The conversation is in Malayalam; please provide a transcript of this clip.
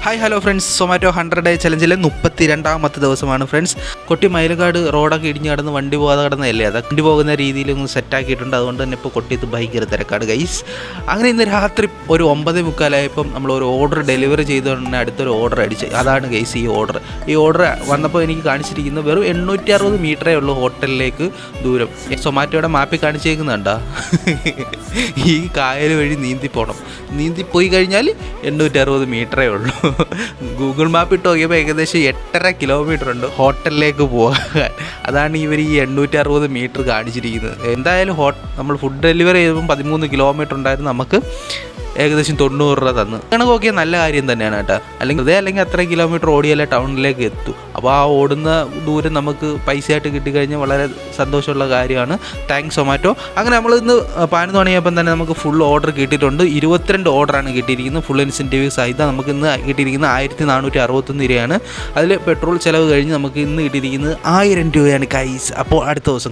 Hi hello friends, Zomato 100 day ചലഞ്ചിലെ 32ാമത്തെ ദിവസമാണ് ഫ്രണ്ട്സ്. കൊട്ടി മയിലക്കാട് റോഡൊക്കെ ഇടിഞ്ഞ് കിടന്ന് വണ്ടി പോകാതെ കിടന്നതല്ലേ, അത് വണ്ടി പോകുന്ന രീതിയിൽ ഒന്ന് സെറ്റാക്കിയിട്ടുണ്ട്. അതുകൊണ്ട് തന്നെ ഇപ്പോൾ കൊട്ടിയത്ത് ഭയങ്കര തിരക്കാണ് ഗൈസ്. അങ്ങനെ ഇന്ന് രാത്രി ഒരു 9:45 നമ്മൾ ഒരു ഓർഡർ ഡെലിവറി ചെയ്തുകൊണ്ട് അടുത്തൊരു ഓർഡർ അടിച്ച്. അതാണ് ഗൈസ് ഈ ഓർഡർ വന്നപ്പോൾ എനിക്ക് കാണിച്ചിരിക്കുന്നത് വെറും 860 മീറ്ററേ ഉള്ളൂ ഹോട്ടലിലേക്ക് ദൂരം. സൊമാറ്റോയുടെ മാപ്പിൽ കാണിച്ചേക്കുന്നുണ്ടാ ഈ കായൽ വഴി നീന്തി പോകണം. നീന്തി പോയി കഴിഞ്ഞാൽ 860 മീറ്ററേ ഉള്ളൂ. ഗൂഗിൾ മാപ്പ് ഇട്ട് നോക്കിയപ്പോൾ ഏകദേശം 8.5 കിലോമീറ്റർ ഉണ്ട് ഹോട്ടലിലേക്ക് പോകാൻ. അതാണ് ഇവർ ഈ 860 മീറ്റർ കാണിച്ചിരിക്കുന്നത്. എന്തായാലും നമ്മൾ ഫുഡ് ഡെലിവറി ചെയ്തപ്പോൾ 13 കിലോമീറ്റർ ഉണ്ടായിരുന്നു. നമുക്ക് ഏകദേശം 90 രൂപ തന്നു. കണക്ക് നോക്കിയാൽ നല്ല കാര്യം തന്നെയാണ് കേട്ടോ. അല്ലെങ്കിൽ അത്ര കിലോമീറ്റർ ഓടിയാലേ ടൗണിലേക്ക് എത്തും. അപ്പോൾ ആ ഓടുന്ന ദൂരം നമുക്ക് പൈസയായിട്ട് കിട്ടിക്കഴിഞ്ഞാൽ വളരെ സന്തോഷമുള്ള കാര്യമാണ്. താങ്ക്സ് സൊമാറ്റോ. അങ്ങനെ നമ്മൾ ഇന്ന് 11 മണിയായപ്പം തന്നെ നമുക്ക് ഫുൾ ഓർഡർ കിട്ടിയിട്ടുണ്ട്. 22 ഓർഡറാണ് കിട്ടിയിരിക്കുന്നത്. ഫുൾ ഇൻസെൻറ്റീവ് സഹിതം നമുക്ക് ഇന്ന് കിട്ടിയിരിക്കുന്നത് 1461 രൂപയാണ്. അതിൽ പെട്രോൾ ചിലവ് കഴിഞ്ഞ് നമുക്ക് ഇന്ന് കിട്ടിയിരിക്കുന്നത് 1000 രൂപയാണ് ഗൈസ്. അപ്പോൾ അടുത്ത ദിവസം